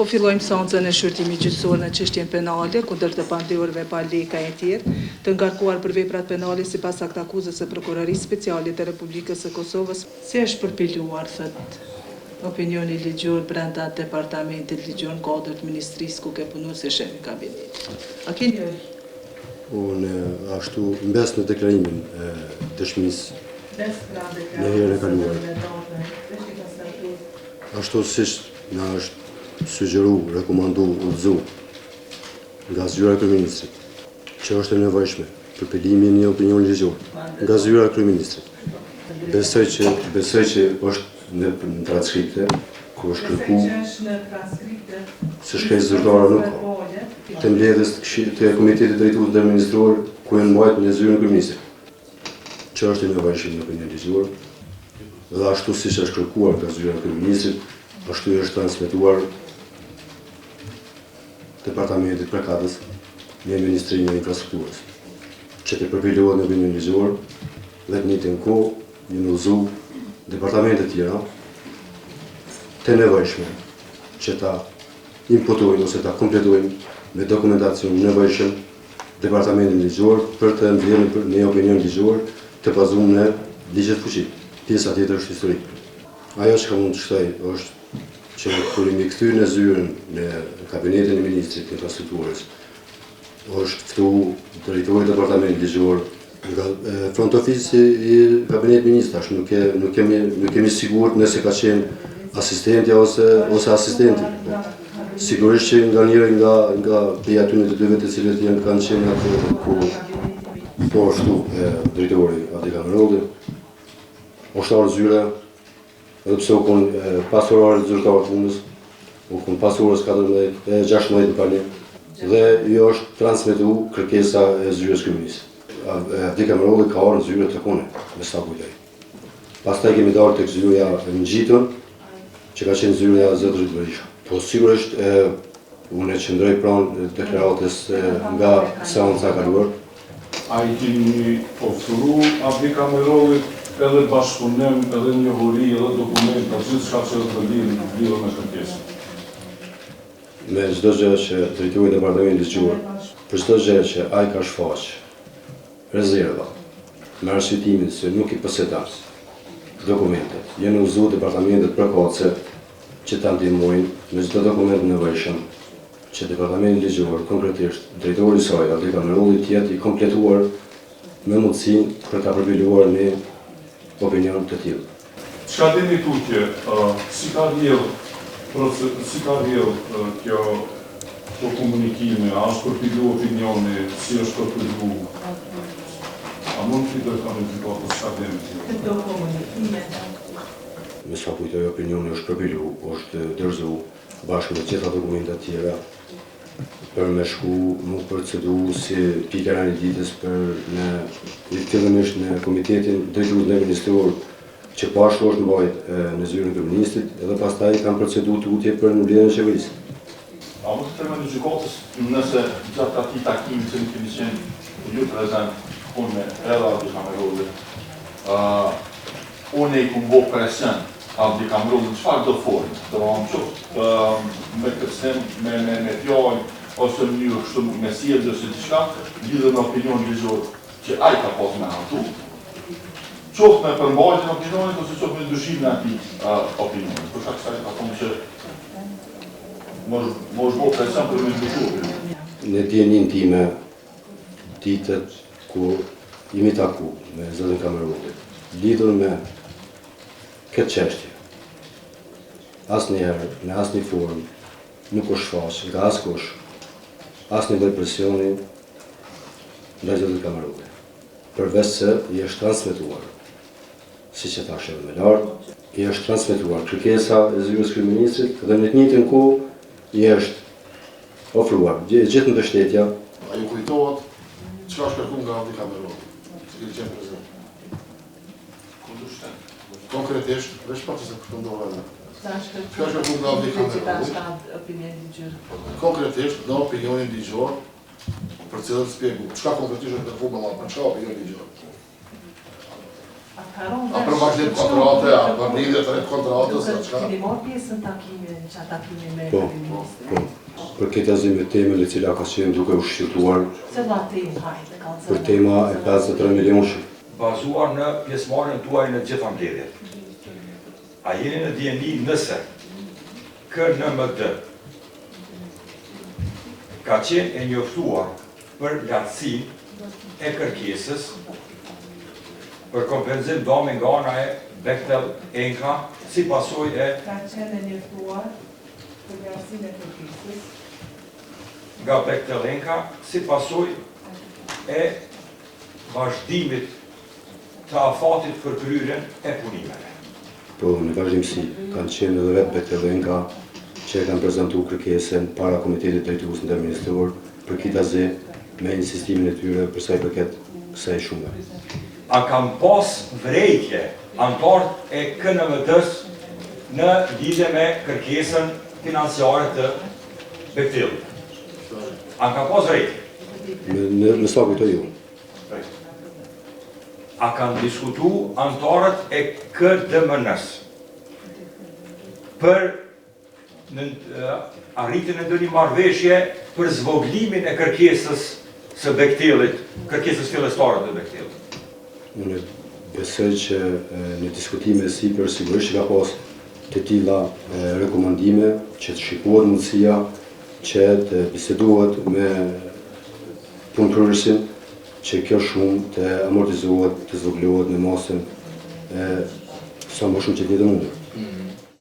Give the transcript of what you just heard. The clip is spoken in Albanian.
Po fillojmë seancën e shqyrtimit gjyqësor në çështjen penale kundër të pandehurve pa leka e tjerë, të ngarkuar për veprat penale sipas aktakuzës së Prokurorisë Speciale të Republikës së Kosovës. Si është përpiluar, thot, opinioni ligjor brenda departamentit ligjor në kodër të ministrisë ku ke punuar si shef i kabinetit? A keni unë ashtu mbes në deklarimin e dëshmisë në herën e kaluar. Ashtu siç na është sugjeru, rekomandu, udhëzu nga zyra e kryeministrit, që është e nevojshme për përdorimin e një opinioni ligjor nga zyra e kryeministrit. Besoj që është në transkripte ku është kërkuar se shkencë zyrtare nuk ka. Të mbledhjes të Komitetit Drejtues Ndërministror ku janë mbajtur në zyrën e kryeministrit, që është e nevojshme në opinion ligjor, dhe ashtu siç është kërkuar nga zyra e kryeministrit, ashtu është transmetuar Departamentit përkatës në Ministrinë e Infrastrukturës, që të përpilohet në opinion ligjor dhe të njëjtën kohë një udhëzu departamente të tjera të nevojshme që ta imputojnë ose ta kompletojnë me dokumentacion nevojshëm departamentin ligjor për të mbledhur një opinion ligjor të bazuar në ligjet fuqi. Pjesa tjetër është historike. Ajo që mund të shtoj është që kur i kthyer në zyrën në kabinetin e ministrit të infrastrukturës, është ftuar drejtori i departamentit ligjor nga front office i kabinetit ministrash, nuk kemi sigurt nëse ka qenë asistentja ose asistenti. Sigurisht që nga njëri nga prej aty të dyve të cilët kanë qenë aty ku po ashtu drejtori Adi Kamerolli, ushtar zyra, edhe pse u kon pas orarit zyrtar të punës, u kon pas orës 16 pale, dhe jo është transmetuar kërkesa e zyrës kryeministit. Adi Kamerolli ka orën zyrë të kone, me sa kujtoj. Pastaj kemi dalë tek zyra e ngjitën, që ka qenë zyra e Zotrit Berisha. Po sigurisht unë qëndroj pranë deklaratës nga seanca e kaluar. A i keni ofruar Adi Kamerollit edhe bashkëpunim, edhe njohuri, edhe dokumenta, gjithçka që është lidhur me kërkesën? Me çdo gjë që drejtori i departamentit ligjor, për çdo gjë që ai ka shfaq rezerva, me arsyetimin se nuk i posedas dokumentet, janë udhëzuar departamentet përkatëse që ta ndihmojnë me çdo dokument nevojshëm që departamenti ligjor, konkretisht drejtori i saj, Adi Kamerolli, të jetë i kompletuar me mundësinë për ta përpiluar një opinion të tillë. Çka dini tutje, si ka rrjedh kjo komunikime, a është përpilu opinioni, si është përpilu? A mund të të kvalifikohet çka dini? Këto komunikime. Me sa kujtoj opinioni është përpilu, është dorëzuar bashkë me gjitha dokumentat tjera për me shku, nuk procedu si pika e ditës për fillimisht në Komitetin Drejtues Ndërministror, që po ashtu është mbajt në zyrën e kryeministit, edhe pastaj kanë procedu tutje për mbledhjen e qeverisë. A mund të tregon gjykatës nëse gjatë atij takimi që keni qenë ju prezant unë me Adi Kamerollit, unë i kumbo presion Adi Kamerollit në çfarë do formë, do qoftë me kërcënim, me fjalë, ose në një kështu me sjellje ose diçka, lidhur me opinion ligjor që ai ka pas me atu, qoftë me përmbajtjen e opinionit ose qoftë me ndryshimin e atij opinionit. Për shkak se ai ka thonë që mos bëj presion për me ndryshuar opinionin. Në dijenin time, ditët ku jemi taku me zotin Kamerolli, lidhur me këtë çështje, asnjëherë, në asnjë formë, nuk është shfaq nga askush asnjë lloj presioni ndaj zotit Kamerolli. Përveç se i është transmetuar, siç e thashë më lart, i është transmetuar kërkesa e zyrës kryeministrit dhe në të njëjtën kohë i është ofruar gjithë mbështetja. A ju kujtohet çka është kërkuar nga Adi Kamerolli, që keni qenë prezant? Konkretisht, veç pak se përfundohet edhe. Çka është kërkuar nga Adi Kamerolli? Konkretisht, në opinionin ligjor, për cilën spjegu. Çka konkretisht është kërkuar nga për çka opinion ligjor? A për vazhdim kontrate, a për lidhje të kontratës, a çka? Keni marrë pjesë në takimin, që takimin me Po, kryeministrin? po. Për këtë azime temën e cila ka qenë duke u shqyrtuar Se la temë, hajde, ka të për tema e 53 milionëshit. Bazuar në pjesëmarrjen tuaj në gjitha mbledhjet. A jeni në dieni nëse KNMD ka qenë e njoftuar për lartësinë e kërkesës për kompenzim dome nga ana e Bechtel Enka si pasojë e Ka qenë e njoftuar për lartësinë e kërkesës nga Bechtel Enka si pasojë e vazhdimit të afatit për kryrjen e punimeve. Po, në vazhdimsi, kanë qenë edhe vetë Bechtel-Enka që kanë prezentuar kërkesën para Komitetit Drejtues Ndërministror për kitazi me insistimin e tyre për sa i përket kësaj shume. A kam pas vrejtje antarët e KNMD-s në lidhje me kërkesën financiare të Bechtel-it? A kam pas vrejtje? Në sa kujtoj ju. A kanë diskutu antarët e KDMN-s për arritjen e ndonjë marrëveshje për zvoglimin e kërkesës së Bechtel-it, kërkesës fillestare të Bechtel-it? Unë besoj që në diskutime sipër sigurisht ka pas të tilla rekomandime që të shikohet mundësia që të bisedohet me punëtorësin që kjo shumë të amortizohet, të zvoglohet në masën sa më shumë që të jetë mundur.